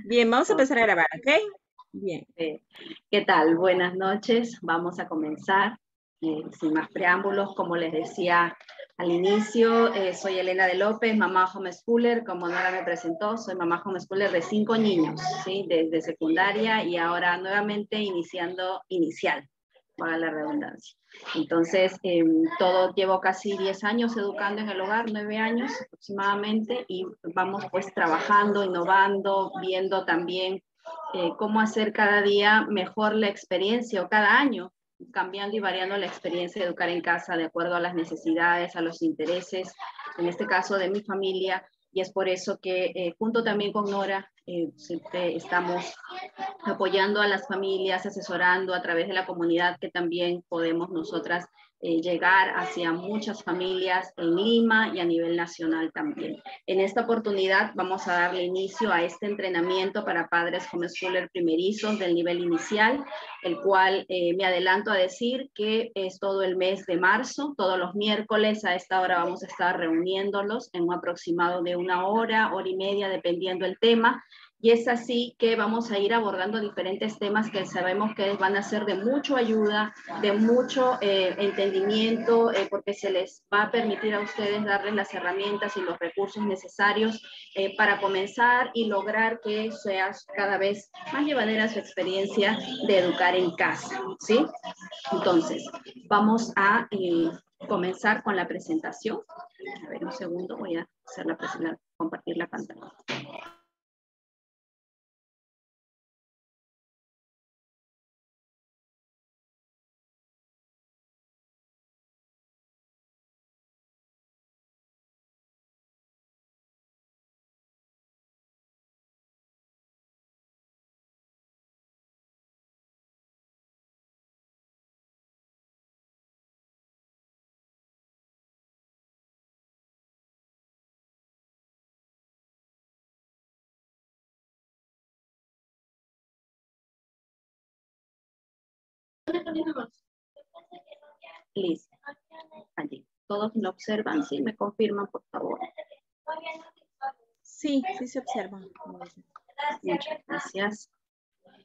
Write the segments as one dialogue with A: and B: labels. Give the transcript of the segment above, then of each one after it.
A: Bien, vamos a
B: Ok,
A: empezar a grabar, ¿ok? Bien.
B: ¿qué tal? Buenas noches. Vamos a comenzar. Sin más preámbulos, como les decía al inicio, soy Elena de López, mamá homeschooler. Como Nora me presentó, soy mamá homeschooler de 5 niños, ¿sí? Desde secundaria y ahora nuevamente iniciando inicial, para la redundancia. Entonces, llevo casi 10 años educando en el hogar, 9 años aproximadamente, y vamos pues trabajando, innovando, viendo también cómo hacer cada día mejor la experiencia o cada año, cambiando y variando la experiencia de educar en casa de acuerdo a las necesidades, a los intereses, en este caso de mi familia, y es por eso que junto también con Nora siempre estamos apoyando a las familias, asesorando a través de la comunidad que también podemos nosotras llegar hacia muchas familias en Lima y a nivel nacional también. En esta oportunidad vamos a darle inicio a este entrenamiento para padres homeschooler primerizos del nivel inicial, el cual me adelanto a decir que es todo el mes de marzo, todos los miércoles a esta hora vamos a estar reuniéndolos en un aproximado de 1 hora, hora y media, dependiendo el tema. Y es así que vamos a ir abordando diferentes temas que sabemos que van a ser de mucha ayuda, de mucho entendimiento, porque se les va a permitir a ustedes darles las herramientas y los recursos necesarios para comenzar y lograr que sea cada vez más llevadera su experiencia de educar en casa, ¿sí? Entonces, vamos a comenzar con la presentación. A ver, un segundo, voy a hacer la presentación, compartir la pantalla. Listo. Allí. Todos lo observan, sí, me confirman, por favor.
A: Sí, sí se observa.
B: Muchas gracias.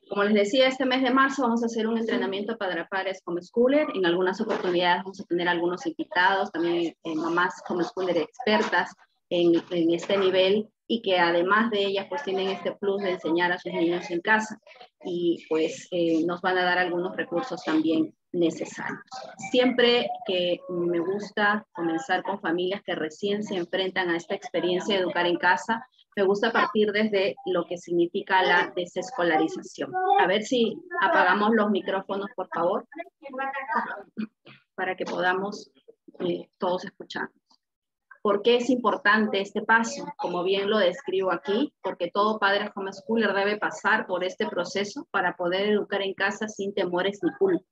B: Como les decía, este mes de marzo vamos a hacer un entrenamiento para padres homeschooler. En algunas oportunidades vamos a tener algunos invitados, también mamás homeschooler expertas en este nivel y que además de ellas pues tienen este plus de enseñar a sus niños en casa y pues nos van a dar algunos recursos también necesarios. Siempre que me gusta comenzar con familias que recién se enfrentan a esta experiencia de educar en casa, me gusta partir desde lo que significa la desescolarización. A ver si apagamos los micrófonos, por favor, para que podamos todos escuchar. ¿Por qué es importante este paso? Como bien lo describo aquí, porque todo padre homeschooler debe pasar por este proceso para poder educar en casa sin temores ni culpas.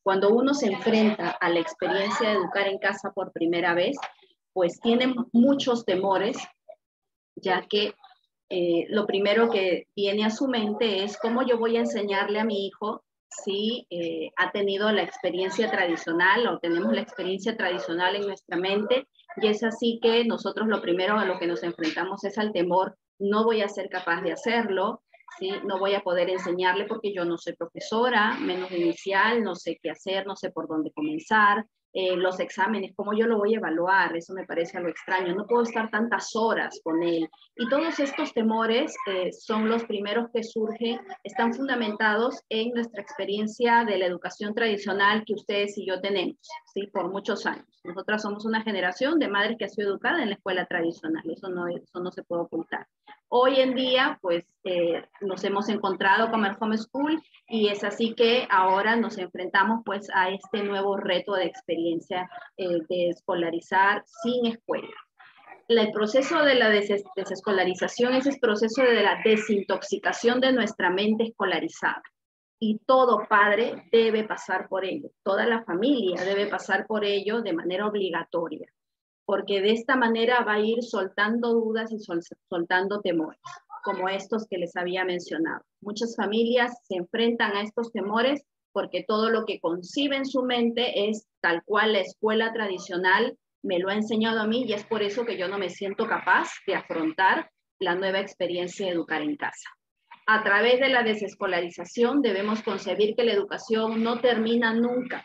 B: Cuando uno se enfrenta a la experiencia de educar en casa por primera vez, pues tiene muchos temores, ya que lo primero que viene a su mente es cómo yo voy a enseñarle a mi hijo si ha tenido la experiencia tradicional o tenemos la experiencia tradicional en nuestra mente, y es así que nosotros lo primero a lo que nos enfrentamos es al temor, no voy a ser capaz de hacerlo, ¿sí? No voy a poder enseñarle porque yo no soy profesora, menos inicial, no sé qué hacer, no sé por dónde comenzar, los exámenes, cómo yo lo voy a evaluar, eso me parece algo extraño, no puedo estar tantas horas con él. Y todos estos temores son los primeros que surgen, están fundamentados en nuestra experiencia de la educación tradicional que ustedes y yo tenemos, ¿sí? Por muchos años. Nosotras somos una generación de madres que ha sido educada en la escuela tradicional, eso no se puede ocultar. Hoy en día, pues, nos hemos encontrado con el homeschool y es así que ahora nos enfrentamos, pues, a este nuevo reto de experiencia de escolarizar sin escuela. El proceso de la desescolarización es el proceso de la desintoxicación de nuestra mente escolarizada. Y todo padre debe pasar por ello, toda la familia debe pasar por ello de manera obligatoria, porque de esta manera va a ir soltando dudas y soltando temores, como estos que les había mencionado. Muchas familias se enfrentan a estos temores porque todo lo que concibe en su mente es tal cual la escuela tradicional me lo ha enseñado a mí, y es por eso que yo no me siento capaz de afrontar la nueva experiencia de educar en casa. A través de la desescolarización debemos concebir que la educación no termina nunca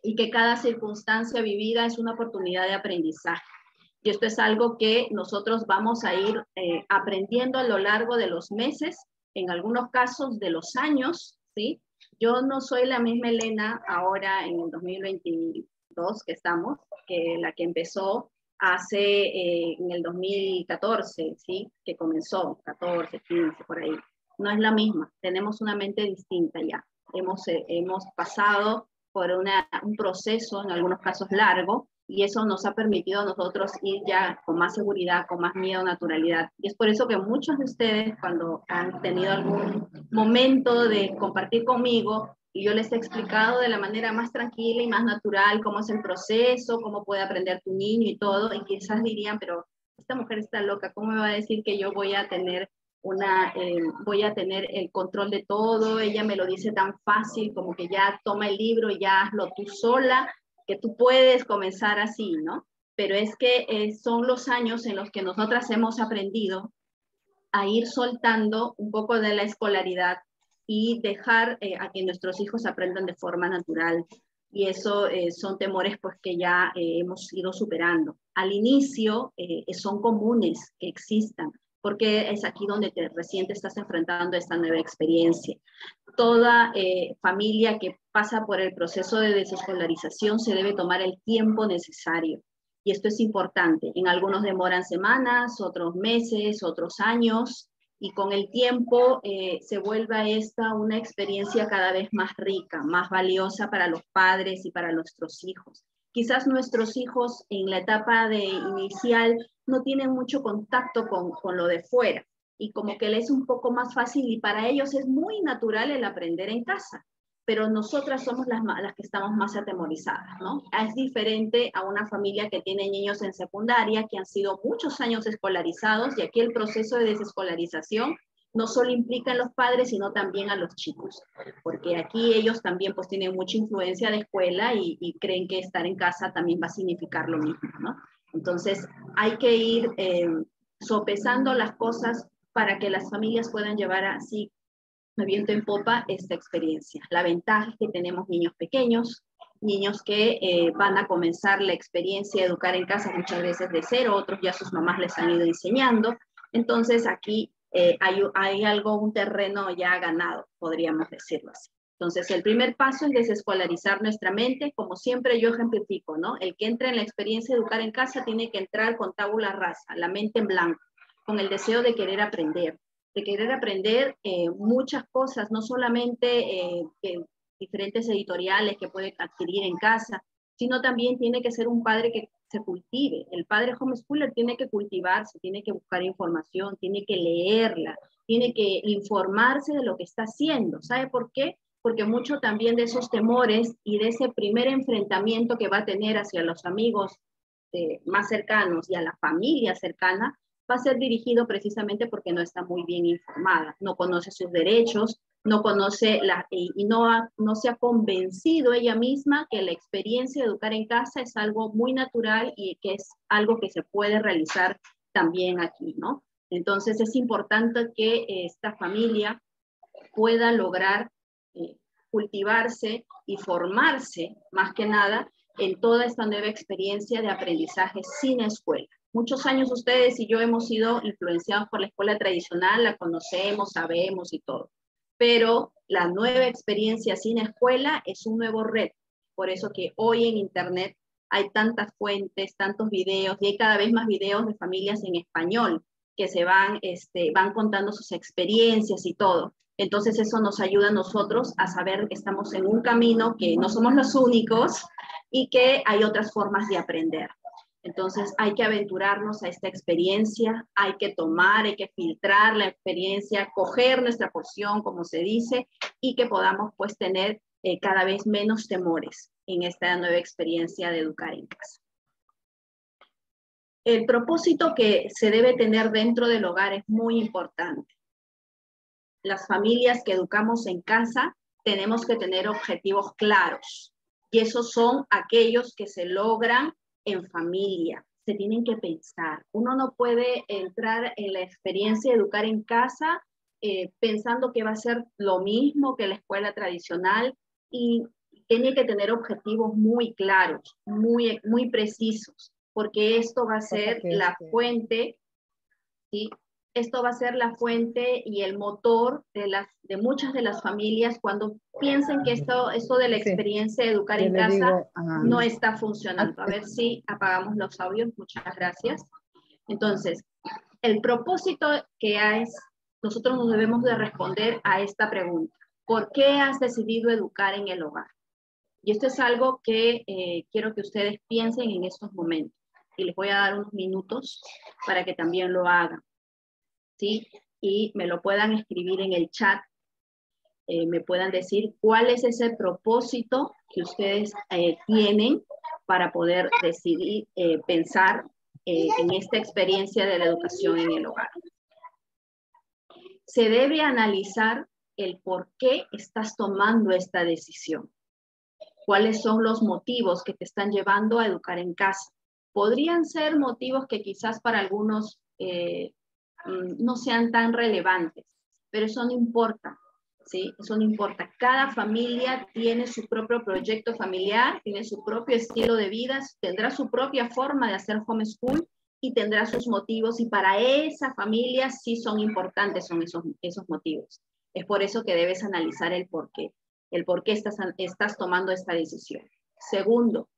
B: y que cada circunstancia vivida es una oportunidad de aprendizaje. Y esto es algo que nosotros vamos a ir aprendiendo a lo largo de los meses, en algunos casos de los años, ¿sí? Yo no soy la misma Elena ahora en el 2022 que estamos, que la que empezó en el 2014, ¿sí? Que comenzó, 14, 15, por ahí. No es la misma, tenemos una mente distinta ya. Hemos pasado por un proceso, en algunos casos largo, y eso nos ha permitido a nosotros ir ya con más seguridad, con más miedo, naturalidad. Y es por eso que muchos de ustedes, cuando han tenido algún momento de compartir conmigo, y yo les he explicado de la manera más tranquila y más natural cómo es el proceso, cómo puede aprender tu niño y todo, y quizás dirían, pero esta mujer está loca, ¿cómo me va a decir que yo voy a tener el control de todo? Ella me lo dice tan fácil como que ya toma el libro y ya hazlo tú sola, que tú puedes comenzar así, ¿no? Pero es que son los años en los que nosotras hemos aprendido a ir soltando un poco de la escolaridad y dejar a que nuestros hijos aprendan de forma natural. Y eso son temores pues que ya hemos ido superando. Al inicio son comunes que existan, porque es aquí donde recién te estás enfrentando a esta nueva experiencia. Toda familia que pasa por el proceso de desescolarización se debe tomar el tiempo necesario. Y esto es importante. En algunos demoran semanas, otros meses, otros años, y con el tiempo se vuelva esta una experiencia cada vez más rica, más valiosa para los padres y para nuestros hijos. Quizás nuestros hijos en la etapa inicial no tienen mucho contacto con lo de fuera, y como que les es un poco más fácil, y para ellos es muy natural el aprender en casa, pero nosotras somos las que estamos más atemorizadas, ¿no? Es diferente a una familia que tiene niños en secundaria que han sido muchos años escolarizados, y aquí el proceso de desescolarización no solo implica a los padres, sino también a los chicos, porque aquí ellos también pues tienen mucha influencia de escuela y creen que estar en casa también va a significar lo mismo, ¿no? Entonces hay que ir sopesando las cosas para que las familias puedan llevar así viento en popa esta experiencia. La ventaja es que tenemos niños pequeños, niños que van a comenzar la experiencia de educar en casa muchas veces de cero, otros ya sus mamás les han ido enseñando. Entonces aquí hay algo, un terreno ya ganado, podríamos decirlo así. Entonces el primer paso es desescolarizar nuestra mente, como siempre yo ejemplifico, ¿no? El que entra en la experiencia de educar en casa tiene que entrar con tabula rasa, la mente en blanco, con el deseo de querer aprender muchas cosas, no solamente diferentes editoriales que puede adquirir en casa, sino también tiene que ser un padre que se cultive. El padre homeschooler tiene que cultivarse, tiene que buscar información, tiene que leerla, tiene que informarse de lo que está haciendo. ¿Sabe por qué? Porque mucho también de esos temores y de ese primer enfrentamiento que va a tener hacia los amigos más cercanos y a la familia cercana, va a ser dirigido precisamente porque no está muy bien informada, no conoce sus derechos, no conoce no se ha convencido ella misma que la experiencia de educar en casa es algo muy natural y que es algo que se puede realizar también aquí, ¿no? Entonces es importante que esta familia pueda lograr cultivarse y formarse, más que nada, en toda esta nueva experiencia de aprendizaje sin escuela. Muchos años ustedes y yo hemos sido influenciados por la escuela tradicional, la conocemos, sabemos y todo. Pero la nueva experiencia sin escuela es un nuevo reto. Por eso que hoy en Internet hay tantas fuentes, tantos videos, y hay cada vez más videos de familias en español que se van contando sus experiencias y todo. Entonces eso nos ayuda a nosotros a saber que estamos en un camino, que no somos los únicos y que hay otras formas de aprender. Entonces hay que aventurarnos a esta experiencia, hay que hay que filtrar la experiencia, coger nuestra porción, como se dice, y que podamos pues tener cada vez menos temores en esta nueva experiencia de educar en casa. El propósito que se debe tener dentro del hogar es muy importante. Las familias que educamos en casa tenemos que tener objetivos claros, y esos son aquellos que se logran en familia. Se tienen que pensar. Uno no puede entrar en la experiencia de educar en casa pensando que va a ser lo mismo que la escuela tradicional y tiene que tener objetivos muy claros, muy precisos, porque esto va a ser la fuente, ¿sí? Esto va a ser la fuente y el motor de muchas de las familias cuando piensen que esto de la experiencia de educar en casa no está funcionando. A ver si apagamos los audios. Muchas gracias. Entonces, el propósito que hay, nosotros nos debemos de responder a esta pregunta. ¿Por qué has decidido educar en el hogar? Y esto es algo que quiero que ustedes piensen en estos momentos. Y les voy a dar unos minutos para que también lo hagan, ¿sí? Y me lo puedan escribir en el chat. Me puedan decir cuál es ese propósito que ustedes tienen para poder decidir, pensar en esta experiencia de la educación en el hogar. Se debe analizar el por qué estás tomando esta decisión. ¿Cuáles son los motivos que te están llevando a educar en casa? Podrían ser motivos que quizás para algunos no sean tan relevantes, pero eso no importa, ¿sí? Eso no importa. Cada familia tiene su propio proyecto familiar, tiene su propio estilo de vida, tendrá su propia forma de hacer homeschool y tendrá sus motivos, y para esa familia sí son importantes esos motivos. Es por eso que debes analizar el por qué estás tomando esta decisión. Segundo,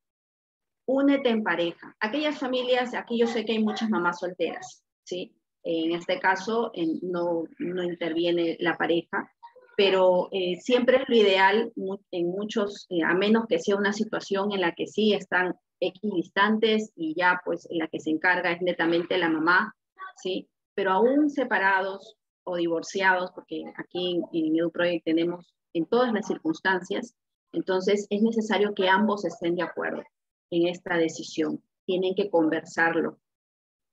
B: únete en pareja. Aquellas familias, aquí yo sé que hay muchas mamás solteras, ¿sí? En este caso no interviene la pareja, pero siempre lo ideal, en muchos, a menos que sea una situación en la que sí están equidistantes y ya pues la que se encarga es netamente la mamá, ¿sí? Pero aún separados o divorciados, porque aquí en EduProject tenemos en todas las circunstancias, entonces es necesario que ambos estén de acuerdo en esta decisión. Tienen que conversarlo.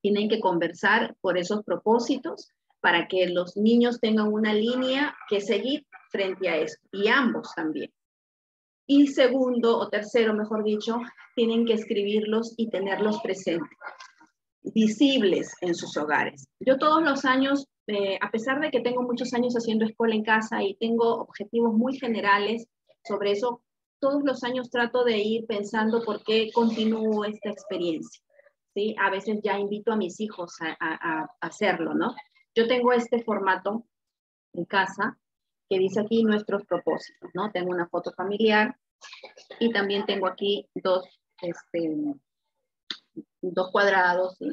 B: Tienen que conversar por esos propósitos para que los niños tengan una línea que seguir frente a esto, y ambos también. Y segundo, o tercero, mejor dicho, tienen que escribirlos y tenerlos presentes, visibles en sus hogares. Yo todos los años, a pesar de que tengo muchos años haciendo escuela en casa y tengo objetivos muy generales sobre eso, todos los años trato de ir pensando por qué continúo esta experiencia, ¿sí? A veces ya invito a mis hijos a hacerlo, ¿no? Yo tengo este formato en casa que dice aquí nuestros propósitos, ¿no? Tengo una foto familiar y también tengo aquí dos cuadrados, ¿sí?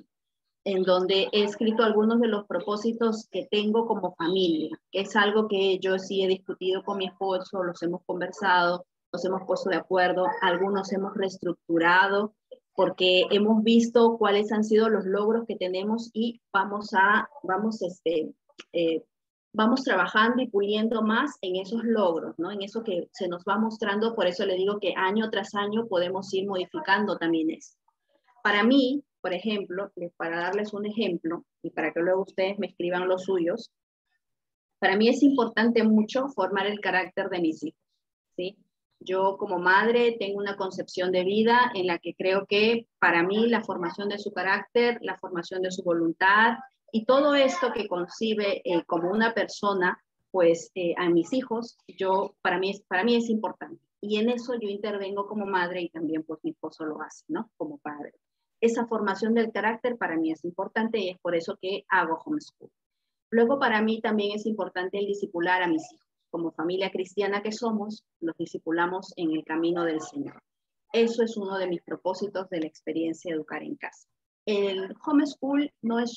B: En donde he escrito algunos de los propósitos que tengo como familia, que es algo que yo sí he discutido con mi esposo, los hemos conversado, nos hemos puesto de acuerdo, algunos hemos reestructurado, porque hemos visto cuáles han sido los logros que tenemos y vamos trabajando y puliendo más en esos logros, ¿no? En eso que se nos va mostrando, por eso le digo que año tras año podemos ir modificando también eso. Para mí, por ejemplo, para darles un ejemplo y para que luego ustedes me escriban los suyos, para mí es importante mucho formar el carácter de mis hijos, ¿sí? Yo como madre tengo una concepción de vida en la que creo que para mí la formación de su carácter, la formación de su voluntad y todo esto que concibe como una persona, pues a mis hijos, para mí es importante. Y en eso yo intervengo como madre y también pues mi esposo lo hace, ¿no? Como padre. Esa formación del carácter para mí es importante y es por eso que hago homeschool. Luego para mí también es importante el discipular a mis hijos. Como familia cristiana que somos, los discipulamos en el camino del Señor. Eso es uno de mis propósitos de la experiencia de educar en casa. El homeschool no es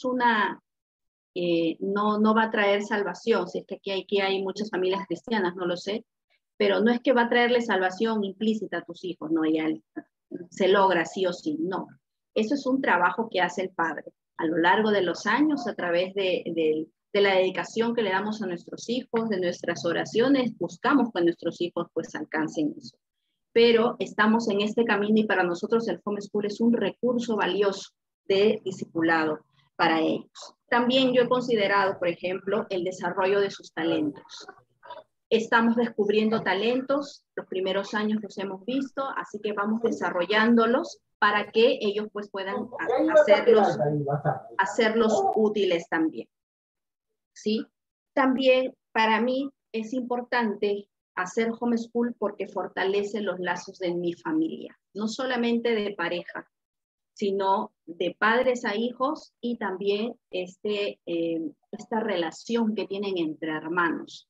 B: no va a traer salvación, si es que aquí hay muchas familias cristianas, no lo sé, pero no es que va a traerle salvación implícita a tus hijos, no, ya se logra sí o sí, no. Eso es un trabajo que hace el padre a lo largo de los años, a través de la dedicación que le damos a nuestros hijos, de nuestras oraciones, buscamos que nuestros hijos pues alcancen eso. Pero estamos en este camino y para nosotros el homeschool es un recurso valioso de discipulado para ellos. También yo he considerado, por ejemplo, el desarrollo de sus talentos. Estamos descubriendo talentos, los primeros años los hemos visto, así que vamos desarrollándolos para que ellos pues puedan hacerlos útiles también, ¿sí? También para mí es importante hacer homeschool porque fortalece los lazos de mi familia, no solamente de pareja, sino de padres a hijos y también esta relación que tienen entre hermanos.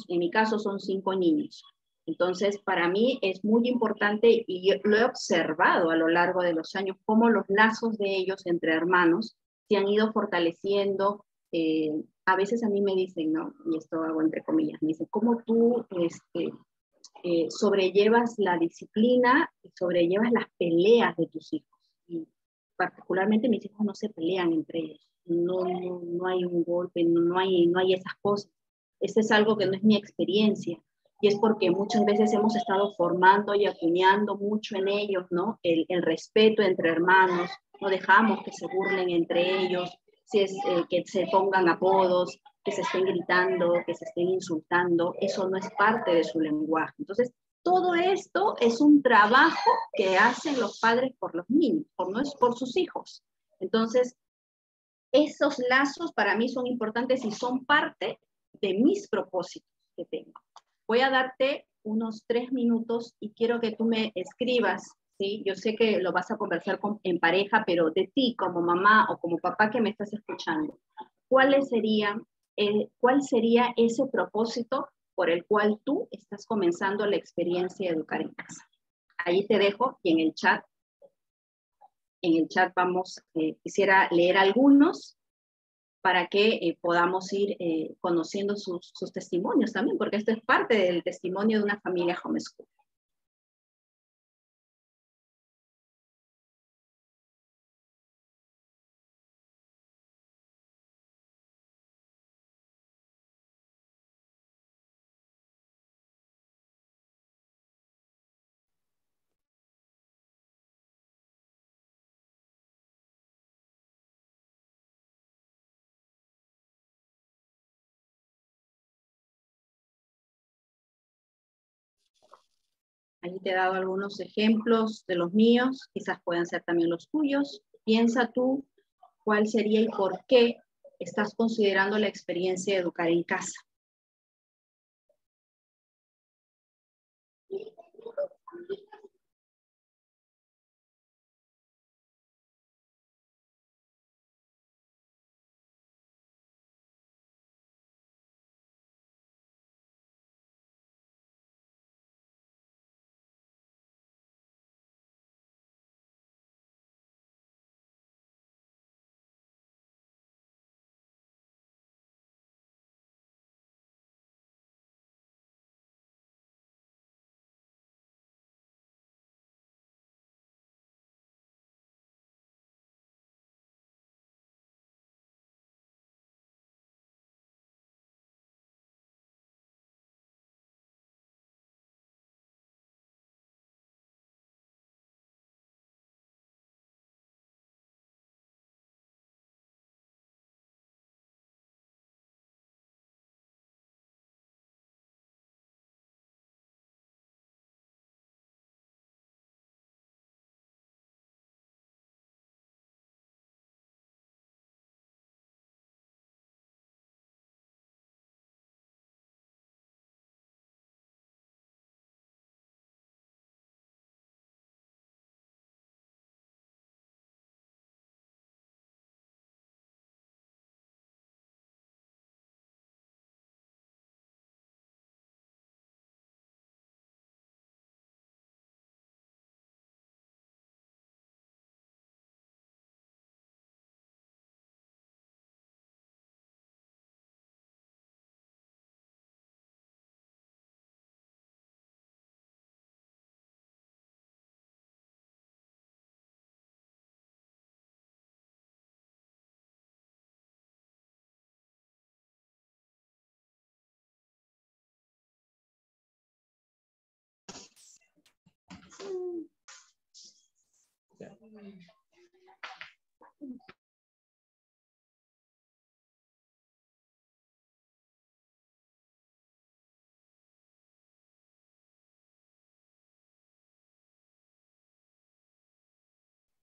B: En mi caso son 5 niños. Entonces, para mí es muy importante y yo lo he observado a lo largo de los años, cómo los lazos de ellos entre hermanos se han ido fortaleciendo. A veces a mí me dicen, ¿no? Y esto hago entre comillas, me dicen, ¿cómo tú sobrellevas la disciplina y sobrellevas las peleas de tus hijos? Y particularmente mis hijos no se pelean entre ellos, no hay un golpe, no hay esas cosas. Este es algo que no es mi experiencia, y es porque muchas veces hemos estado formando y acuñando mucho en ellos, ¿no? El respeto entre hermanos, no dejamos que se burlen entre ellos, si es que se pongan apodos, que se estén gritando, que se estén insultando, eso no es parte de su lenguaje. Entonces, todo esto es un trabajo que hacen los padres por los niños, por sus hijos. Entonces, esos lazos para mí son importantes y son parte de mis propósitos que tengo. Voy a darte unos 3 minutos y quiero que tú me escribas, ¿sí? Yo sé que lo vas a conversar en pareja, pero de ti como mamá o como papá que me estás escuchando, ¿cuál sería ese propósito por el cual tú estás comenzando la experiencia de educar en casa? Ahí te dejo y en el chat quisiera leer algunos para que podamos ir conociendo sus testimonios también, porque esto es parte del testimonio de una familia homeschool. Ahí te he dado algunos ejemplos de los míos, quizás puedan ser también los tuyos. Piensa tú cuál sería y por qué estás considerando la experiencia de educar en casa.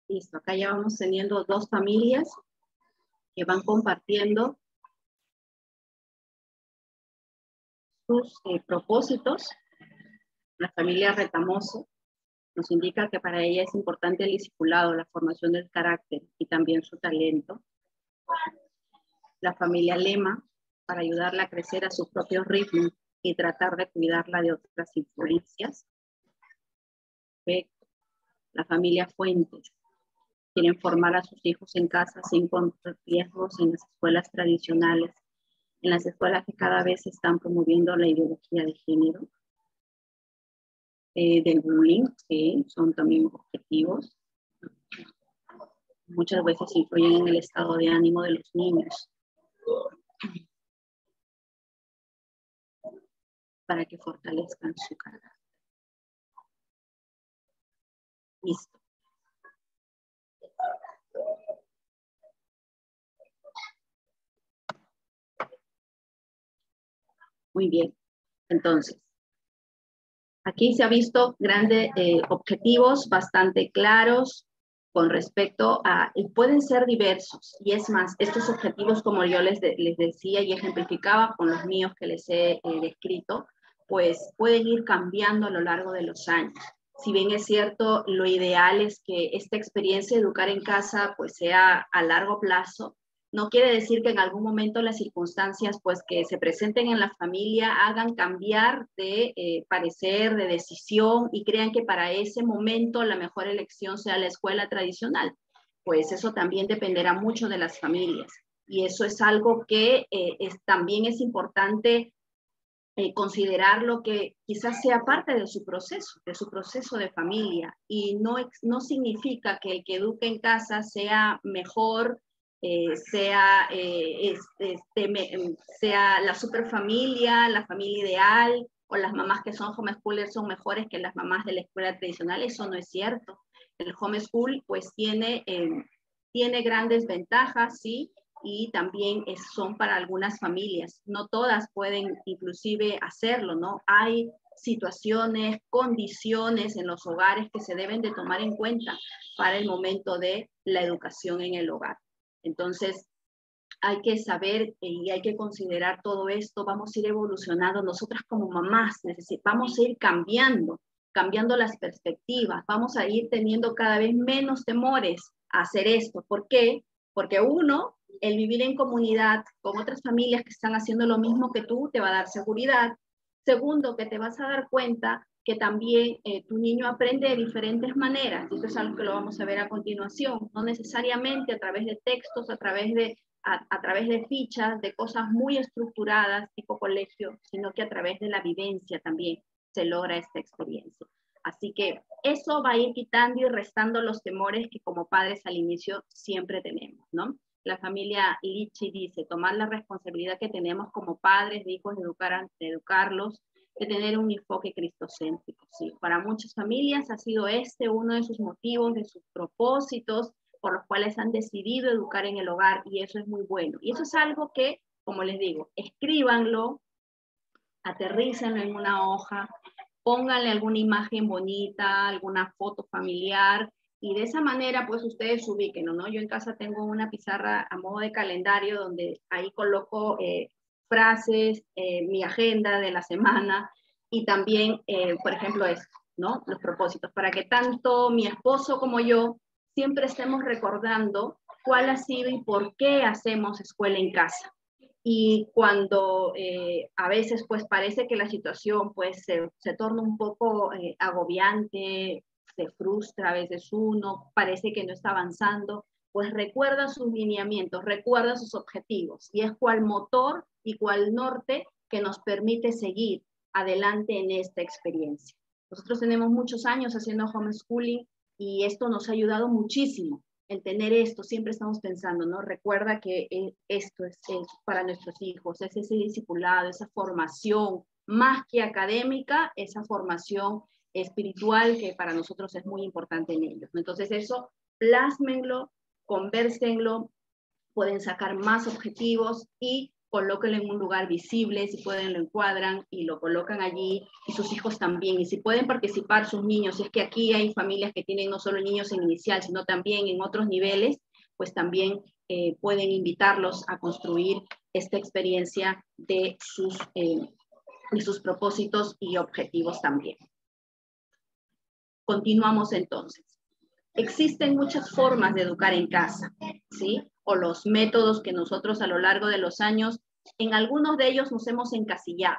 B: Listo, acá ya vamos teniendo 2 familias que van compartiendo sus propósitos, la familia Retamoso nos indica que para ella es importante el discipulado, la formación del carácter y también su talento. La familia Lema, para ayudarla a crecer a sus propios ritmos y tratar de cuidarla de otras influencias. La familia Fuentes, quieren formar a sus hijos en casa sin correr riesgos en las escuelas tradicionales, en las escuelas que cada vez están promoviendo la ideología de género, del bullying, que son también objetivos. Muchas veces influyen en el estado de ánimo de los niños, para que fortalezcan su carácter. Listo. Muy bien. Entonces, aquí se ha visto grandes objetivos bastante claros con respecto a, y pueden ser diversos, y es más, estos objetivos, como yo les decía y ejemplificaba con los míos que les he descrito, pues pueden ir cambiando a lo largo de los años. Si bien es cierto, lo ideal es que esta experiencia de educar en casa pues sea a largo plazo, no quiere decir que en algún momento las circunstancias pues que se presenten en la familia hagan cambiar de parecer, de decisión y crean que para ese momento la mejor elección sea la escuela tradicional. Pues eso también dependerá mucho de las familias y eso es algo que también es importante considerar lo que quizás sea parte de su proceso de familia y no significa que el que eduque en casa sea mejor, sea la superfamilia, la familia ideal, o las mamás que son homeschoolers son mejores que las mamás de la escuela tradicional. Eso no es cierto. El homeschool pues tiene grandes ventajas, sí, y también son para algunas familias. No todas pueden inclusive hacerlo, ¿no? Hay situaciones, condiciones en los hogares que se deben de tomar en cuenta para el momento de la educación en el hogar. Entonces, hay que saber y hay que considerar todo esto. Vamos a ir evolucionando. Nosotras como mamás vamos a ir cambiando las perspectivas. Vamos a ir teniendo cada vez menos temores a hacer esto. ¿Por qué? Porque uno, el vivir en comunidad con otras familias que están haciendo lo mismo que tú, te va a dar seguridad. Segundo, que te vas a dar cuenta que también tu niño aprende de diferentes maneras. Y esto es algo que lo vamos a ver a continuación. No necesariamente a través de textos, a través de fichas, de cosas muy estructuradas, tipo colegio, sino que a través de la vivencia también se logra esta experiencia. Así que eso va a ir quitando y restando los temores que como padres al inicio siempre tenemos, ¿no? La familia Lichi dice, tomar la responsabilidad que tenemos como padres de hijos de educarlos, de tener un enfoque cristocéntrico. Sí, para muchas familias ha sido uno de sus motivos, de sus propósitos, por los cuales han decidido educar en el hogar, y eso es muy bueno. Y eso es algo que, como les digo, escríbanlo, aterrícenlo en una hoja, pónganle alguna imagen bonita, alguna foto familiar, y de esa manera pues ustedes ubiquen, ¿no? Yo en casa tengo una pizarra a modo de calendario donde ahí coloco frases, mi agenda de la semana, y también, por ejemplo, esto, ¿no? Los propósitos, para que tanto mi esposo como yo siempre estemos recordando cuál ha sido y por qué hacemos escuela en casa. Y cuando a veces pues parece que la situación pues se torna un poco agobiante, se frustra a veces uno, parece que no está avanzando, pues recuerda sus lineamientos, recuerda sus objetivos y es cual motor y cual norte que nos permite seguir adelante en esta experiencia. Nosotros tenemos muchos años haciendo homeschooling y esto nos ha ayudado muchísimo. El tener esto, siempre estamos pensando, ¿no? Recuerda que esto es para nuestros hijos, es ese discipulado, esa formación, más que académica, esa formación espiritual que para nosotros es muy importante en ellos. Entonces eso, plásmenlo, convérsenlo, pueden sacar más objetivos y colóquenlo en un lugar visible, si pueden lo encuadran y lo colocan allí, y sus hijos también, y si pueden participar sus niños, si es que aquí hay familias que tienen no solo niños en inicial, sino también en otros niveles, pues también pueden invitarlos a construir esta experiencia de sus y sus propósitos y objetivos también. Continuamos entonces. Existen muchas formas de educar en casa, ¿sí? O los métodos que nosotros a lo largo de los años, en algunos de ellos nos hemos encasillado.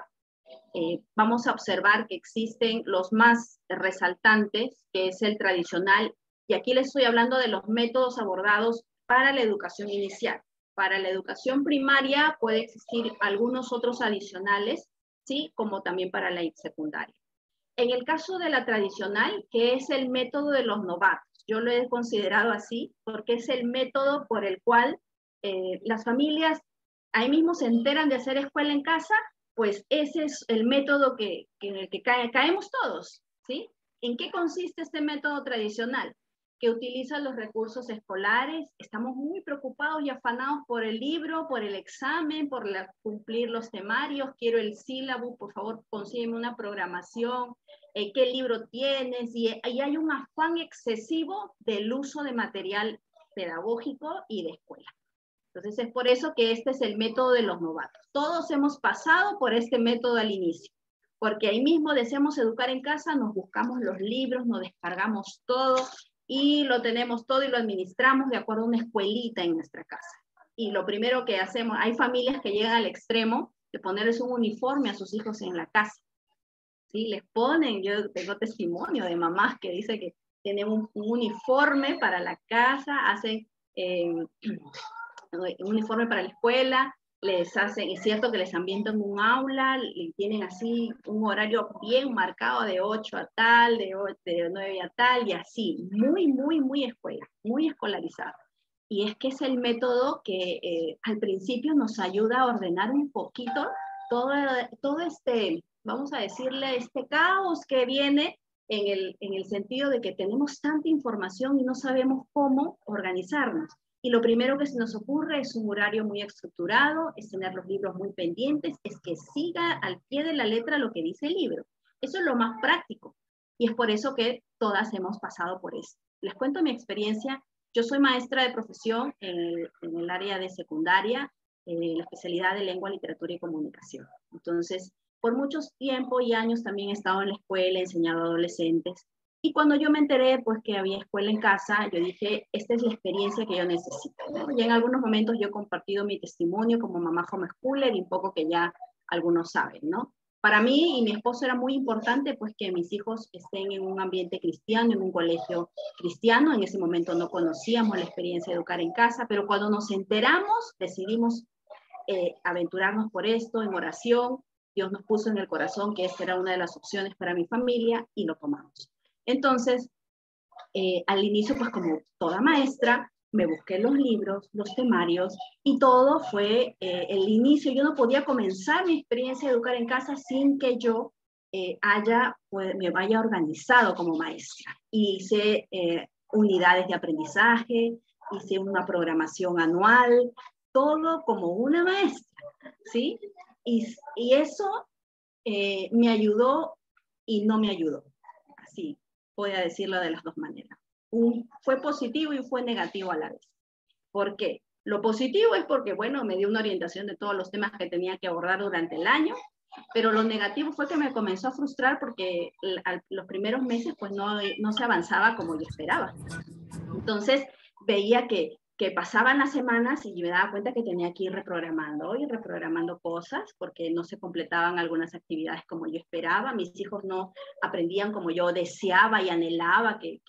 B: Vamos a observar que existen los más resaltantes, que es el tradicional, y aquí les estoy hablando de los métodos abordados para la educación inicial. Para la educación primaria puede existir algunos otros adicionales, ¿sí? Como también para la secundaria. En el caso de la tradicional, que es el método de los novatos, yo lo he considerado así porque es el método por el cual las familias ahí mismo se enteran de hacer escuela en casa, pues ese es el método en el que caemos todos, ¿sí? ¿En qué consiste este método tradicional? Que utiliza los recursos escolares, estamos muy preocupados y afanados por el libro, por el examen, por cumplir los temarios, quiero el sílabo, por favor consígueme una programación, qué libro tienes, y hay un afán excesivo del uso de material pedagógico y de escuela. Entonces es por eso que este es el método de los novatos. Todos hemos pasado por este método al inicio, porque ahí mismo deseamos educar en casa, nos buscamos los libros, nos descargamos todo y lo tenemos todo y lo administramos de acuerdo a una escuelita en nuestra casa. Y lo primero que hacemos, hay familias que llegan al extremo de ponerles un uniforme a sus hijos en la casa. ¿Sí? Les ponen, yo tengo testimonio de mamás que dicen que tienen un uniforme para la casa, hacen un uniforme para la escuela, les hacen, es cierto que les ambientan un aula, y tienen así un horario bien marcado de 8 a tal, de 9 a tal, y así, muy escuela, muy escolarizado. Y es que es el método que al principio nos ayuda a ordenar un poquito todo este, vamos a decirle, este caos que viene en el sentido de que tenemos tanta información y no sabemos cómo organizarnos. Y lo primero que se nos ocurre es un horario muy estructurado, es tener los libros muy pendientes, es que siga al pie de la letra lo que dice el libro. Eso es lo más práctico. Y es por eso que todas hemos pasado por eso. Les cuento mi experiencia. Yo soy maestra de profesión en el área de secundaria, la especialidad de lengua, literatura y comunicación. Entonces, por muchos tiempos y años también he estado en la escuela, he enseñado a adolescentes. Y cuando yo me enteré pues que había escuela en casa, yo dije, esta es la experiencia que yo necesito, ¿no? Y en algunos momentos yo he compartido mi testimonio como mamá homeschooler y un poco que ya algunos saben, ¿no? Para mí y mi esposo era muy importante pues que mis hijos estén en un ambiente cristiano, en un colegio cristiano. En ese momento no conocíamos la experiencia de educar en casa, pero cuando nos enteramos decidimos aventurarnos por esto en oración. Dios nos puso en el corazón que esta era una de las opciones para mi familia y lo tomamos. Entonces, al inicio, pues como toda maestra, me busqué los libros, los temarios, y todo fue el inicio. Yo no podía comenzar mi experiencia de educar en casa sin que yo me vaya organizado como maestra. Hice unidades de aprendizaje, hice una programación anual, todo como una maestra, ¿sí? Y eso me ayudó y no me ayudó. Así, voy a decirlo de las dos maneras. Fue positivo y fue negativo a la vez. ¿Por qué? Lo positivo es porque, bueno, me dio una orientación de todos los temas que tenía que abordar durante el año, pero lo negativo fue que me comenzó a frustrar porque los primeros meses pues no se avanzaba como yo esperaba. Entonces veía que pasaban las semanas y me daba cuenta que tenía que ir reprogramando cosas porque no se completaban algunas actividades como yo esperaba. Mis hijos no aprendían como yo deseaba y anhelaba que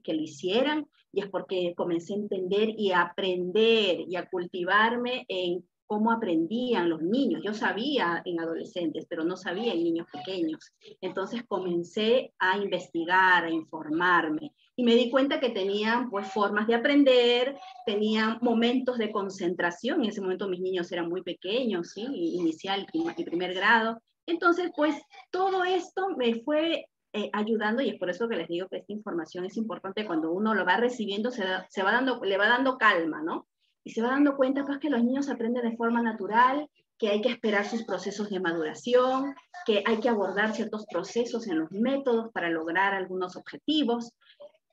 B: lo hicieran, y es porque comencé a entender y a aprender y a cultivarme en cómo aprendían los niños. Yo sabía en adolescentes, pero no sabía en niños pequeños. Entonces comencé a investigar, a informarme, y me di cuenta que tenían pues formas de aprender, tenían momentos de concentración. En ese momento mis niños eran muy pequeños, ¿sí? Inicial y primer grado. Entonces pues todo esto me fue ayudando, y es por eso que les digo que esta información es importante. Cuando uno lo va recibiendo le va dando calma, ¿no? Y se va dando cuenta pues que los niños aprenden de forma natural, que hay que esperar sus procesos de maduración, que hay que abordar ciertos procesos en los métodos para lograr algunos objetivos.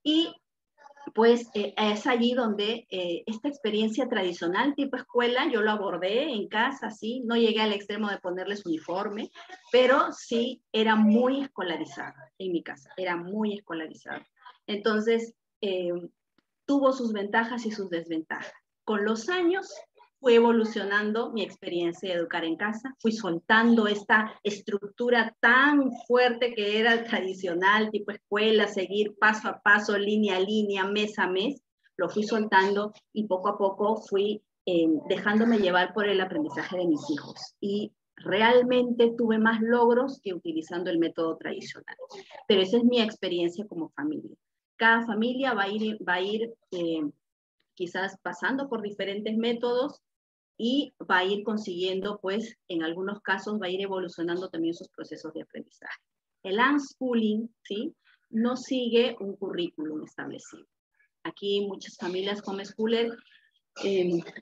B: Y pues es allí donde esta experiencia tradicional tipo escuela, yo lo abordé en casa, sí, no llegué al extremo de ponerles uniforme, pero sí era muy escolarizada en mi casa, era muy escolarizada. Entonces, tuvo sus ventajas y sus desventajas. Con los años fue evolucionando mi experiencia de educar en casa, fui soltando esta estructura tan fuerte que era tradicional, tipo escuela, seguir paso a paso, línea a línea, mes a mes, lo fui soltando y poco a poco fui dejándome llevar por el aprendizaje de mis hijos. Y realmente tuve más logros que utilizando el método tradicional. Pero esa es mi experiencia como familia. Cada familia va a ir quizás pasando por diferentes métodos y va a ir consiguiendo, pues, en algunos casos va a ir evolucionando también sus procesos de aprendizaje. El unschooling, ¿sí? No sigue un currículum establecido. Aquí muchas familias homeschooler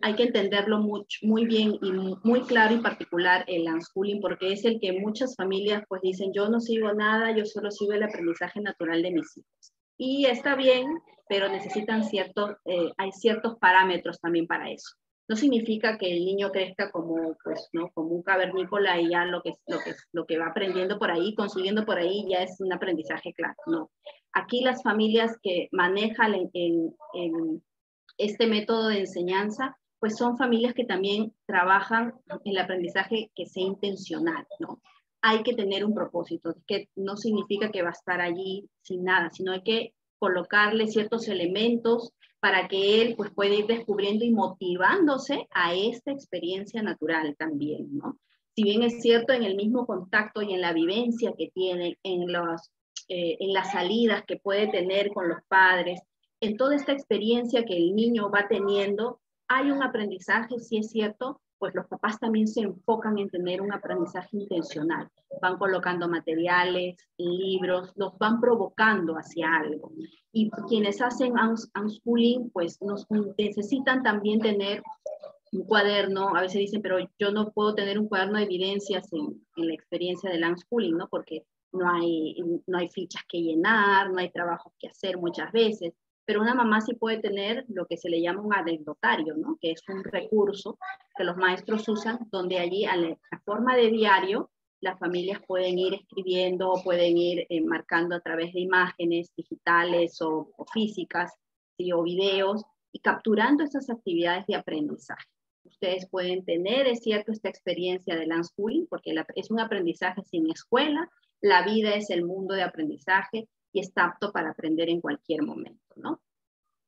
B: hay que entenderlo muy bien y muy claro y particular el unschooling, porque es el que muchas familias pues dicen, yo no sigo nada, yo solo sigo el aprendizaje natural de mis hijos. Y está bien, pero necesitan hay ciertos parámetros también para eso. No significa que el niño crezca como, pues, ¿no? Como un cavernícola y ya lo que va aprendiendo por ahí, consiguiendo por ahí, ya es un aprendizaje claro. No. Aquí las familias que manejan en este método de enseñanza, pues son familias que también trabajan el aprendizaje que sea intencional, ¿no? Hay que tener un propósito, que no significa que va a estar allí sin nada, sino hay que colocarle ciertos elementos para que él pues pueda ir descubriendo y motivándose a esta experiencia natural también, ¿no? Si bien es cierto, en el mismo contacto y en la vivencia que tiene, en las salidas que puede tener con los padres, en toda esta experiencia que el niño va teniendo, hay un aprendizaje, sí es cierto, pues los papás también se enfocan en tener un aprendizaje intencional. Van colocando materiales, libros, los van provocando hacia algo. Y quienes hacen unschooling, pues necesitan también tener un cuaderno, a veces dicen, pero yo no puedo tener un cuaderno de evidencias en la experiencia del unschooling, ¿no? Porque no hay fichas que llenar, no hay trabajos que hacer muchas veces, pero una mamá sí puede tener lo que se le llama un anecdotario, ¿no? Que es un recurso que los maestros usan, donde allí, a la forma de diario, las familias pueden ir escribiendo, pueden ir marcando a través de imágenes digitales o físicas, ¿sí? O videos, y capturando esas actividades de aprendizaje. Ustedes pueden tener, es cierto, esta experiencia del unschooling, porque es un aprendizaje sin escuela, la vida es el mundo de aprendizaje y está apto para aprender en cualquier momento, ¿no?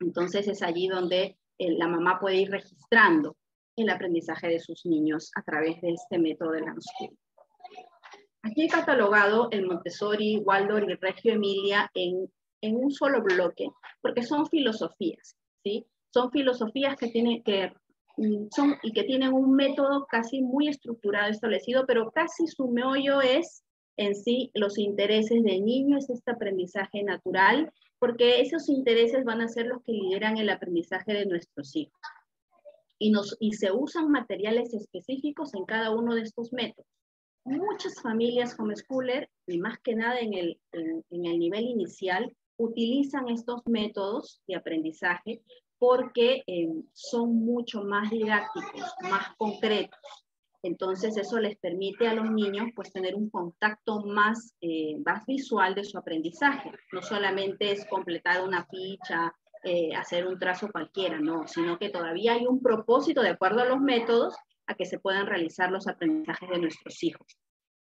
B: Entonces es allí donde la mamá puede ir registrando el aprendizaje de sus niños a través de este método del unschooling. Aquí he catalogado el Montessori, Waldorf y Reggio Emilia en un solo bloque, porque son filosofías, ¿sí? Son filosofías que tienen un método casi muy estructurado, establecido, pero casi su meollo es en sí los intereses del niño, es este aprendizaje natural, porque esos intereses van a ser los que lideran el aprendizaje de nuestros hijos. Y se usan materiales específicos en cada uno de estos métodos. Muchas familias homeschooler, y más que nada en el nivel inicial, utilizan estos métodos de aprendizaje porque son mucho más didácticos, más concretos. Entonces eso les permite a los niños pues tener un contacto más visual de su aprendizaje. No solamente es completar una ficha, hacer un trazo cualquiera, no, sino que todavía hay un propósito de acuerdo a los métodos a que se puedan realizar los aprendizajes de nuestros hijos.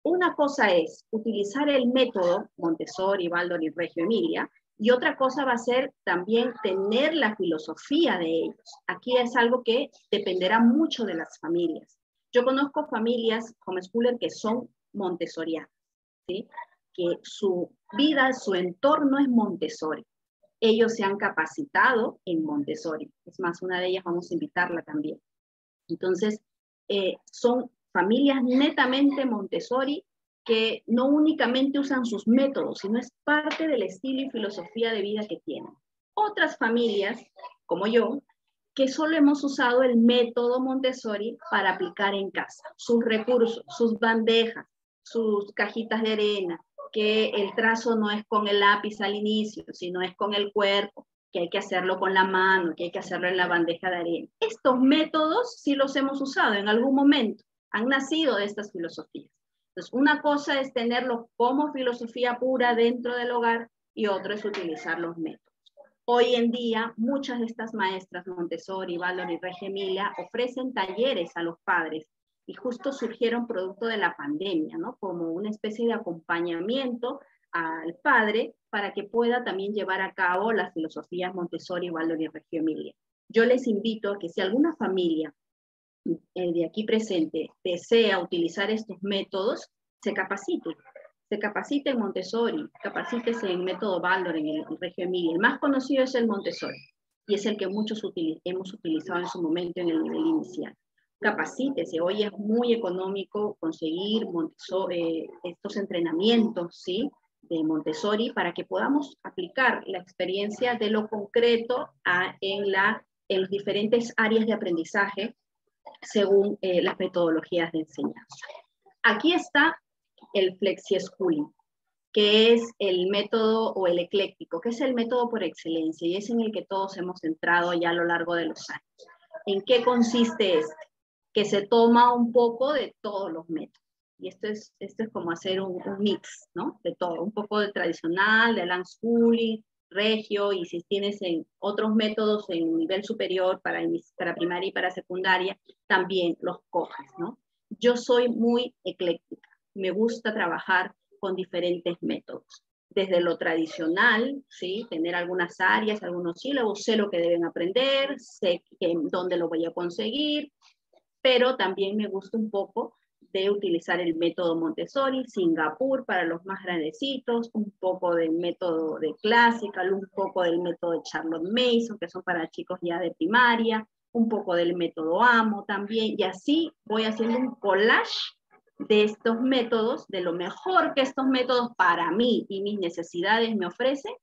B: Una cosa es utilizar el método Montessori, Waldorf y Reggio Emilia, y otra cosa va a ser también tener la filosofía de ellos. Aquí es algo que dependerá mucho de las familias. Yo conozco familias homeschooler que son montessorianas, ¿sí? Que su vida, su entorno es Montessori. Ellos se han capacitado en Montessori. Es más, una de ellas vamos a invitarla también. Entonces, son familias netamente Montessori que no únicamente usan sus métodos, sino es parte del estilo y filosofía de vida que tienen. Otras familias, como yo, que solo hemos usado el método Montessori para aplicar en casa, sus recursos, sus bandejas, sus cajitas de arena, que el trazo no es con el lápiz al inicio, sino es con el cuerpo, que hay que hacerlo con la mano, que hay que hacerlo en la bandeja de arena. Estos métodos sí los hemos usado en algún momento, han nacido de estas filosofías. Entonces, una cosa es tenerlo como filosofía pura dentro del hogar y otro es utilizar los métodos. Hoy en día, muchas de estas maestras, Montessori, Waldorf y Reggio Emilia, ofrecen talleres a los padres y justo surgieron producto de la pandemia, ¿no? Como una especie de acompañamiento al padre para que pueda también llevar a cabo las filosofías Montessori, Waldorf y Reggio Emilia. Yo les invito a que si alguna familia de aquí presente desea utilizar estos métodos, se capacite en Montessori, capacítese en método Waldorf, en el Reggio Emilia. El más conocido es el Montessori y es el que muchos hemos utilizado en su momento en el nivel inicial. Capacítese, hoy es muy económico conseguir estos entrenamientos, ¿sí?, de Montessori para que podamos aplicar la experiencia de lo concreto en diferentes áreas de aprendizaje según las metodologías de enseñanza. Aquí está el Flexi Schooling, que es el método o el ecléctico, que es el método por excelencia y es en el que todos hemos entrado ya a lo largo de los años. ¿En qué consiste este? Que se toma un poco de todos los métodos. Y esto es como hacer un mix, ¿no? De todo, un poco de tradicional, de unschooling, regio, y si tienes otros métodos en nivel superior para primaria y para secundaria, también los coges, ¿no? Yo soy muy ecléctica, me gusta trabajar con diferentes métodos. Desde lo tradicional, ¿sí?, tener algunas áreas, algunos sílabos, sé lo que deben aprender, sé dónde lo voy a conseguir, pero también me gusta un poco de utilizar el método Montessori, Singapur para los más grandecitos, un poco del método de Classical, un poco del método de Charlotte Mason, que son para chicos ya de primaria, un poco del método AMO también, y así voy haciendo un collage de estos métodos, de lo mejor que estos métodos para mí y mis necesidades me ofrecen,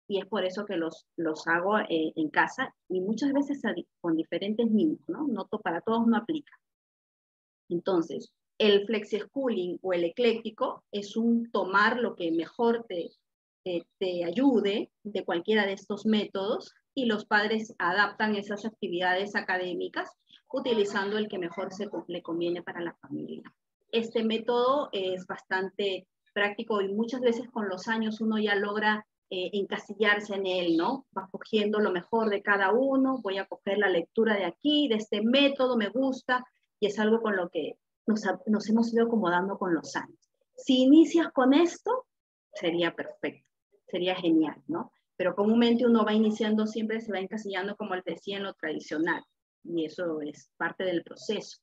B: y es por eso que los hago en casa, y muchas veces con diferentes niños, ¿no? Para todos no aplica. Entonces, el Flexi Schooling o el ecléctico es un tomar lo que mejor te ayude de cualquiera de estos métodos, y los padres adaptan esas actividades académicas utilizando el que mejor le conviene para la familia. Este método es bastante práctico y muchas veces con los años uno ya logra encasillarse en él, ¿no? Va cogiendo lo mejor de cada uno, voy a coger la lectura de aquí, de este método, me gusta, y es algo con lo que nos hemos ido acomodando con los años. Si inicias con esto, sería perfecto, sería genial, ¿no? Pero comúnmente uno va iniciando, siempre se va encasillando, como les decía, en lo tradicional, y eso es parte del proceso.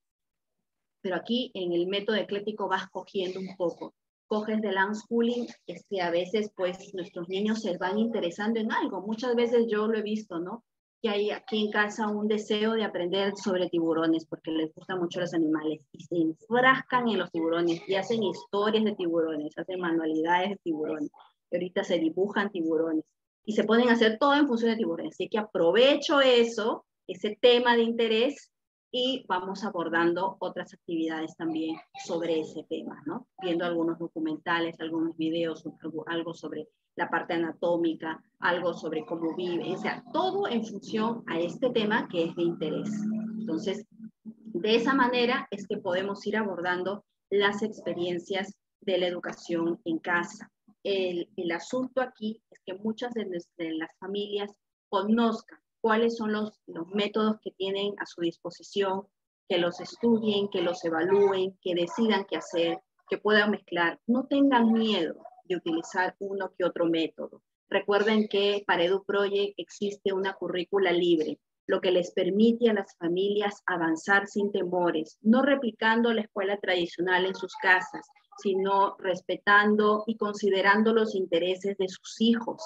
B: Pero aquí en el método ecléctico vas cogiendo un poco. Coges del unschooling, es que a veces pues nuestros niños se van interesando en algo. Muchas veces yo lo he visto, ¿no? Que hay aquí en casa un deseo de aprender sobre tiburones porque les gustan mucho los animales y se enfrascan en los tiburones y hacen historias de tiburones, hacen manualidades de tiburones. Y ahorita se dibujan tiburones y se pueden hacer todo en función de tiburones. Así que aprovecho eso, ese tema de interés, y vamos abordando otras actividades también sobre ese tema, ¿no? Viendo algunos documentales, algunos videos, algo sobre la parte anatómica, algo sobre cómo vive, o sea, todo en función a este tema que es de interés. Entonces, de esa manera es que podemos ir abordando las experiencias de la educación en casa. El asunto aquí es que muchas de las familias conozcan cuáles son los métodos que tienen a su disposición, que los estudien, que los evalúen, que decidan qué hacer, que puedan mezclar. No tengan miedo de utilizar uno que otro método. Recuerden que para EduProject existe una currícula libre, lo que les permite a las familias avanzar sin temores, no replicando la escuela tradicional en sus casas, sino respetando y considerando los intereses de sus hijos,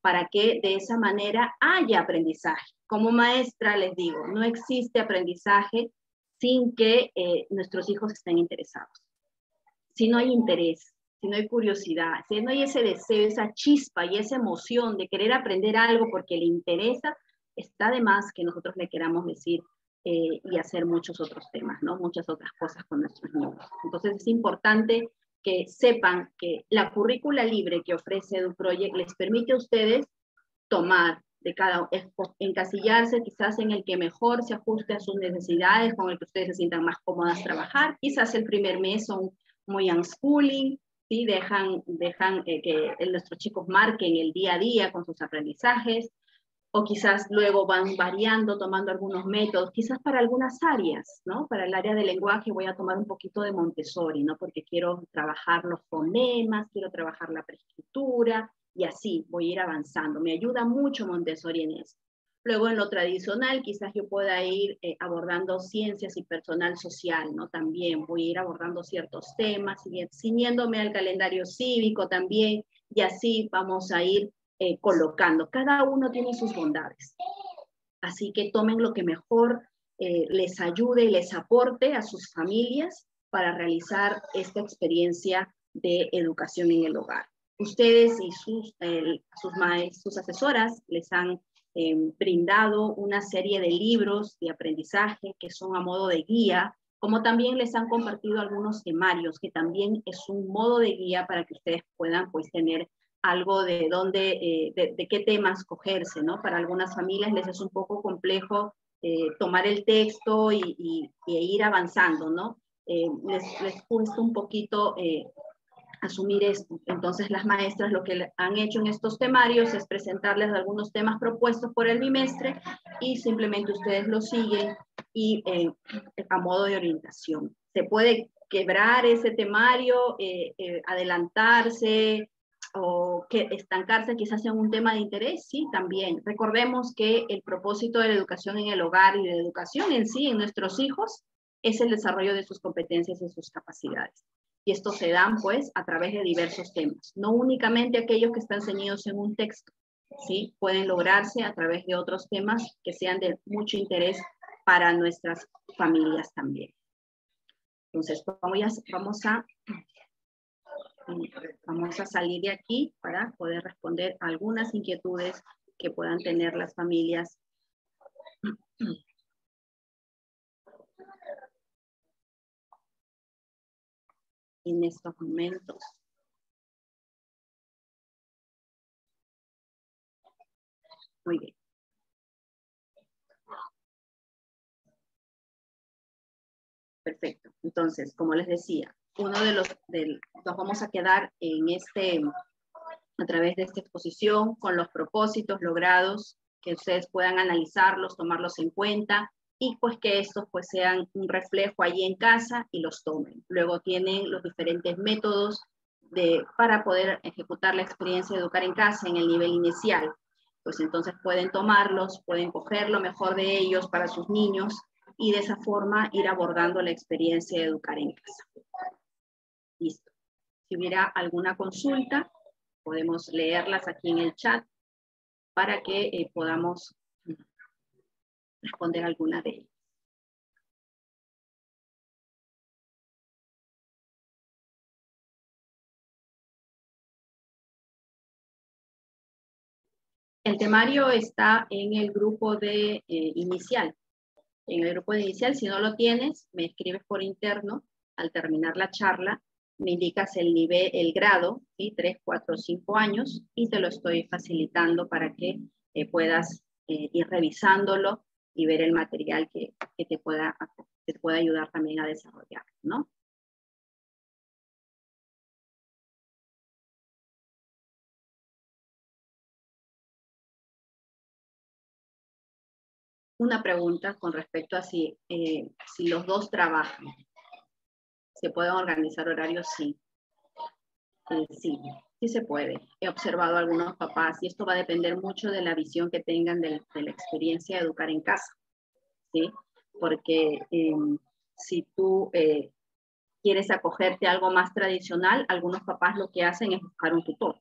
B: para que de esa manera haya aprendizaje. Como maestra les digo, no existe aprendizaje sin que nuestros hijos estén interesados. Si no hay interés, si no hay curiosidad, si no hay ese deseo, esa chispa y esa emoción de querer aprender algo porque le interesa, está de más que nosotros le queramos decir y hacer muchos otros temas, ¿no? Muchas otras cosas con nuestros niños. Entonces es importante que sepan que la currícula libre que ofrece EduProject les permite a ustedes tomar encasillarse quizás en el que mejor se ajuste a sus necesidades, con el que ustedes se sientan más cómodas trabajar. Quizás el primer mes son muy unschooling, ¿sí? Dejan que nuestros chicos marquen el día a día con sus aprendizajes, o quizás luego van variando, tomando algunos métodos, quizás para algunas áreas, ¿no? Para el área de lenguaje voy a tomar un poquito de Montessori, ¿no? Porque quiero trabajar los fonemas, quiero trabajar la preescritura, y así voy a ir avanzando. Me ayuda mucho Montessori en eso. Luego en lo tradicional quizás yo pueda ir abordando ciencias y personal social, ¿no? También voy a ir abordando ciertos temas, ciñéndome al calendario cívico también, y así vamos a ir colocando. Cada uno tiene sus bondades. Así que tomen lo que mejor les ayude y les aporte a sus familias para realizar esta experiencia de educación en el hogar. Ustedes y sus asesoras les han brindado una serie de libros de aprendizaje que son a modo de guía, como también les han compartido algunos temarios, que también es un modo de guía para que ustedes puedan pues tener algo de dónde, de qué temas cogerse, ¿no? Para algunas familias les es un poco complejo tomar el texto y ir avanzando, ¿no? Les cuesta un poquito asumir esto. Entonces las maestras lo que han hecho en estos temarios es presentarles algunos temas propuestos por el bimestre y simplemente ustedes lo siguen y a modo de orientación. Se puede quebrar ese temario, adelantarse, o que estancarse quizás en un tema de interés, sí, también. Recordemos que el propósito de la educación en el hogar y de la educación en sí, en nuestros hijos, es el desarrollo de sus competencias y sus capacidades. Y estos se dan, pues, a través de diversos temas. No únicamente aquellos que están ceñidos en un texto, ¿sí? Pueden lograrse a través de otros temas que sean de mucho interés para nuestras familias también. Entonces, vamos a salir de aquí para poder responder algunas inquietudes que puedan tener las familias. En estos momentos. Muy bien. Perfecto. Entonces, como les decía, nos vamos a quedar a través de esta exposición con los propósitos logrados, que ustedes puedan analizarlos, tomarlos en cuenta, y pues que estos pues sean un reflejo allí en casa y los tomen. Luego tienen los diferentes métodos para poder ejecutar la experiencia de educar en casa en el nivel inicial. Pues entonces pueden tomarlos, pueden coger lo mejor de ellos para sus niños y de esa forma ir abordando la experiencia de educar en casa. Listo. Si hubiera alguna consulta, podemos leerlas aquí en el chat para que podamos responder alguna de ellas. El temario está en el grupo de inicial. En el grupo de inicial, si no lo tienes, me escribes por interno al terminar la charla, me indicas el nivel, el grado, ¿sí? 3, 4, 5 años, y te lo estoy facilitando para que puedas ir revisándolo y ver el material que te pueda ayudar también a desarrollar, ¿no? Una pregunta con respecto a si los dos trabajan. ¿Se pueden organizar horarios? Sí. Sí se puede. He observado a algunos papás y esto va a depender mucho de la visión que tengan de la experiencia de educar en casa, ¿sí? Porque si tú quieres acogerte a algo más tradicional, algunos papás lo que hacen es buscar un tutor,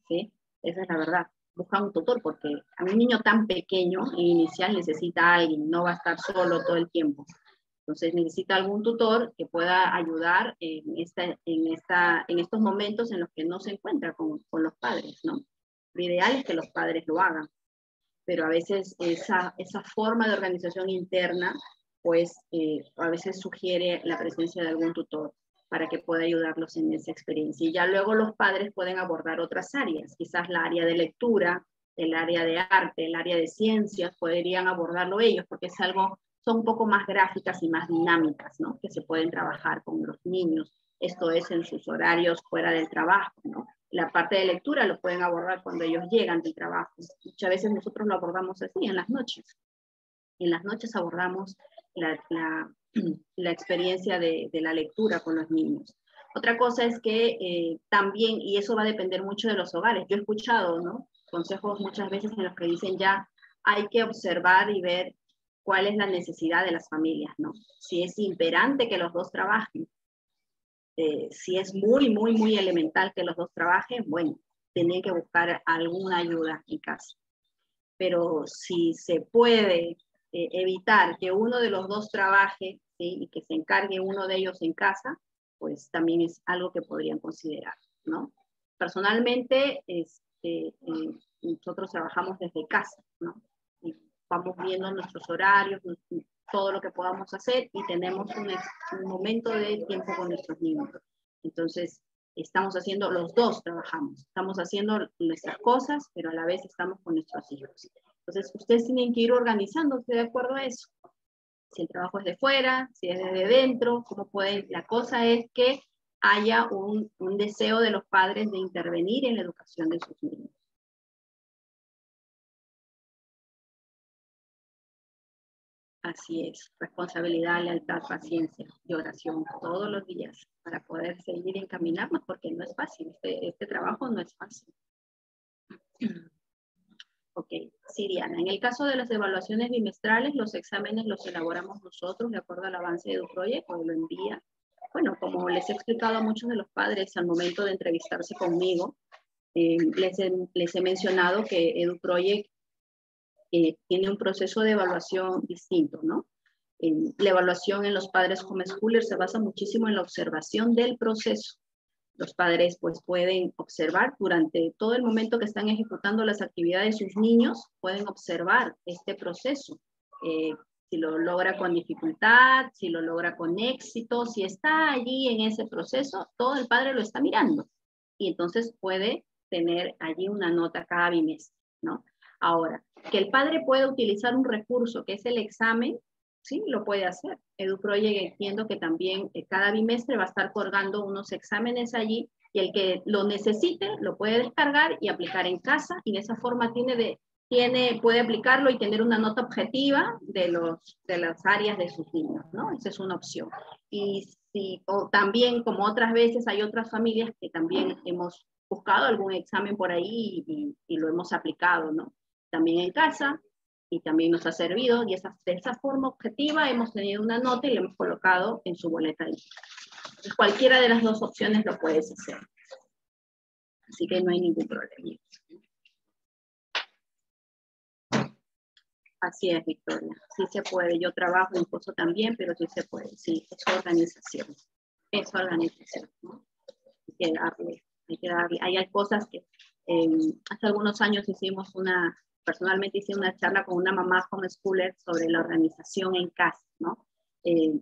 B: ¿sí? Esa es la verdad. Buscan un tutor porque a un niño tan pequeño inicial necesita a alguien, no va a estar solo todo el tiempo. Entonces necesita algún tutor que pueda ayudar en estos momentos en los que no se encuentra con los padres, ¿no? Lo ideal es que los padres lo hagan, pero a veces esa forma de organización interna, pues a veces sugiere la presencia de algún tutor para que pueda ayudarlos en esa experiencia. Y ya luego los padres pueden abordar otras áreas, quizás la área de lectura el área de arte, el área de ciencias, podrían abordarlo ellos, porque es algo, son un poco más gráficas y más dinámicas, ¿no? Que se pueden trabajar con los niños. Esto es en sus horarios fuera del trabajo, ¿no? La parte de lectura lo pueden abordar cuando ellos llegan del trabajo. Muchas veces nosotros lo abordamos así, en las noches. En las noches abordamos la experiencia de la lectura con los niños. Otra cosa es que también, y eso va a depender mucho de los hogares, yo he escuchado, ¿no? Consejos muchas veces en los que dicen ya hay que observar y ver cuál es la necesidad de las familias, ¿no? Si es imperante que los dos trabajen, si es muy, muy, muy elemental que los dos trabajen, bueno, tienen que buscar alguna ayuda en casa. Pero si se puede evitar que uno de los dos trabaje, ¿sí? Y que se encargue uno de ellos en casa, pues también es algo que podrían considerar, ¿no? Personalmente, nosotros trabajamos desde casa, ¿no? Y vamos viendo nuestros horarios, todo lo que podamos hacer y tenemos un momento de tiempo con nuestros niños. Entonces, estamos haciendo, los dos trabajamos, estamos haciendo nuestras cosas, pero a la vez estamos con nuestros hijos. Entonces, ustedes tienen que ir organizándose de acuerdo a eso. Si el trabajo es de fuera, si es de dentro, cómo pueden. La cosa es que haya un deseo de los padres de intervenir en la educación de sus niños. Así es, responsabilidad, lealtad, paciencia y oración todos los días para poder seguir encaminarnos, porque no es fácil, este trabajo no es fácil. Ok, Siriana, en el caso de las evaluaciones bimestrales, los exámenes los elaboramos nosotros de acuerdo al avance de EduProyect o lo envía. Bueno, como les he explicado a muchos de los padres al momento de entrevistarse conmigo, les he mencionado que EduProyect tiene un proceso de evaluación distinto, ¿no? La evaluación en los padres homeschoolers se basa muchísimo en la observación del proceso. Los padres pues pueden observar durante todo el momento que están ejecutando las actividades de sus niños, pueden observar este proceso. Si lo logra con dificultad, si lo logra con éxito, si está allí en ese proceso, todo el padre lo está mirando. Y entonces puede tener allí una nota cada bimestre, ¿no? Ahora, que el padre pueda utilizar un recurso que es el examen, sí, lo puede hacer. EduProyect entiendo que también cada bimestre va a estar colgando unos exámenes allí y el que lo necesite lo puede descargar y aplicar en casa y de esa forma puede aplicarlo y tener una nota objetiva de las áreas de sus niños, ¿no? Esa es una opción. Y o también, como otras veces, hay otras familias que también hemos buscado algún examen por ahí y lo hemos aplicado, ¿no? También en casa, y también nos ha servido, y de esa forma objetiva hemos tenido una nota y la hemos colocado en su boleta de vida. Entonces, cualquiera de las dos opciones lo puedes hacer. Así que no hay ningún problema. Así es, Victoria. Sí se puede. Yo trabajo en curso también, pero sí se puede. Sí, es organización. Es organización, ¿no? Hay que darle. Hay cosas que hace algunos años personalmente hice una charla con una mamá homeschooler sobre la organización en casa, ¿no?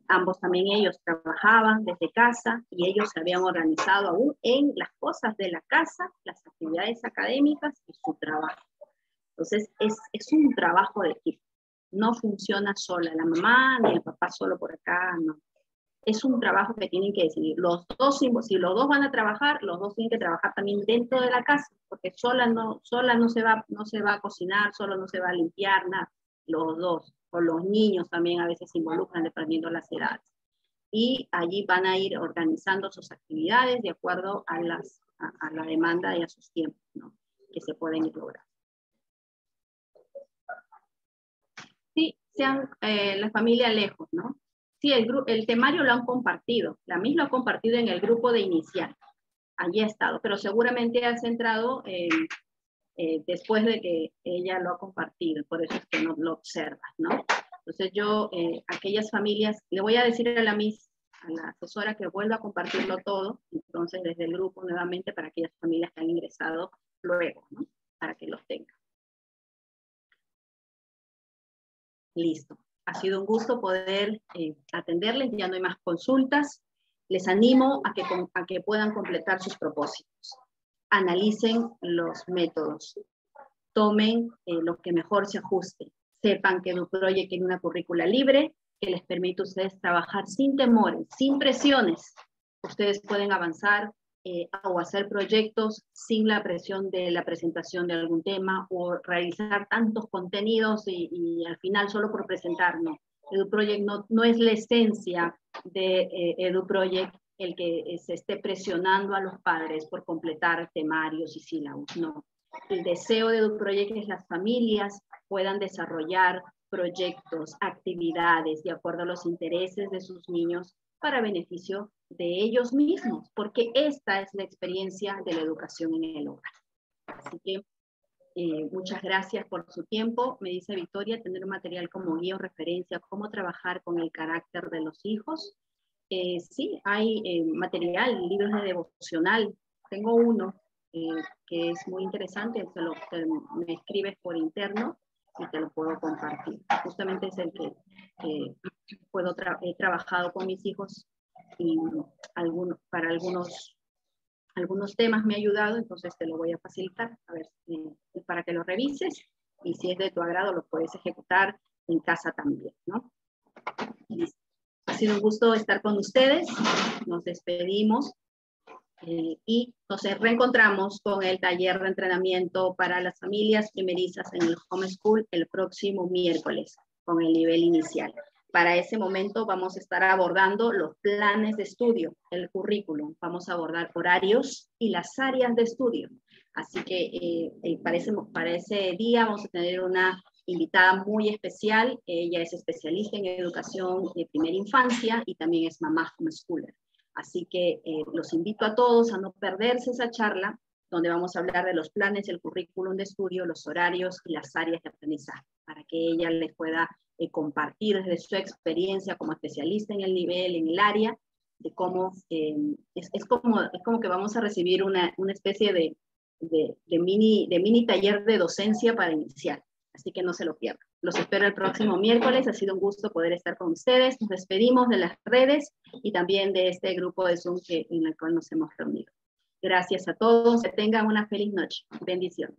B: Ambos también ellos trabajaban desde casa y ellos se habían organizado aún en las cosas de la casa, las actividades académicas y su trabajo. Entonces es un trabajo de equipo. No funciona sola la mamá ni el papá solo por acá, no. Es un trabajo que tienen que decidir. Si los dos van a trabajar, los dos tienen que trabajar también dentro de la casa, porque sola no se va a cocinar, solo no se va a limpiar, nada. Los dos, o los niños también a veces se involucran dependiendo de las edades. Y allí van a ir organizando sus actividades de acuerdo a la demanda y a sus tiempos, ¿no? Que se pueden lograr. Sí, sean la familia lejos, ¿no? Sí, el temario lo han compartido. La misma lo ha compartido en el grupo de inicial. Allí ha estado, pero seguramente has entrado después de que ella lo ha compartido. Por eso es que no lo observas, ¿no? Entonces yo, aquellas familias, le voy a decir a la asesora que vuelva a compartirlo todo, entonces desde el grupo nuevamente para aquellas familias que han ingresado luego, ¿no? Para que los tengan. Listo. Ha sido un gusto poder atenderles, ya no hay más consultas. Les animo a que puedan completar sus propósitos. Analicen los métodos. tomen lo que mejor se ajuste. Sepan que EduProject tiene una currícula libre que les permite a ustedes trabajar sin temores, sin presiones. Ustedes pueden avanzar o hacer proyectos sin la presión de la presentación de algún tema o realizar tantos contenidos y al final solo por presentar, no. EduProject no es la esencia de EduProject el que se esté presionando a los padres por completar temarios y sílabos, no. El deseo de EduProject es que las familias puedan desarrollar proyectos, actividades de acuerdo a los intereses de sus niños para beneficio de ellos mismos, porque esta es la experiencia de la educación en el hogar. Así que muchas gracias por su tiempo. Me dice Victoria, tener un material como guía o referencia, cómo trabajar con el carácter de los hijos. Sí, hay material, libros de devocional. Tengo uno que es muy interesante, me escribes por interno y te lo puedo compartir. Justamente es el que he trabajado con mis hijos y para algunos temas me ha ayudado, entonces te lo voy a facilitar, a ver, para que lo revises y si es de tu agrado lo puedes ejecutar en casa también, ¿no? Listo. Ha sido un gusto estar con ustedes, nos despedimos y nos reencontramos con el taller de entrenamiento para las familias primerizas en el homeschool el próximo miércoles con el nivel inicial. Para ese momento vamos a estar abordando los planes de estudio, el currículum, vamos a abordar horarios y las áreas de estudio. Así que para ese día vamos a tener una invitada muy especial. Ella es especialista en educación de primera infancia y también es mamá homeschooler. Así que los invito a todos a no perderse esa charla donde vamos a hablar de los planes, el currículum de estudio, los horarios y las áreas de aprendizaje, para que ella les pueda compartir desde su experiencia como especialista en el nivel, en el área, de cómo es como que vamos a recibir una especie de mini taller de docencia para iniciar. Así que no se lo pierdan. Los espero el próximo miércoles. Ha sido un gusto poder estar con ustedes. Nos despedimos de las redes y también de este grupo de Zoom en el cual nos hemos reunido. Gracias a todos. Que tengan una feliz noche. Bendiciones.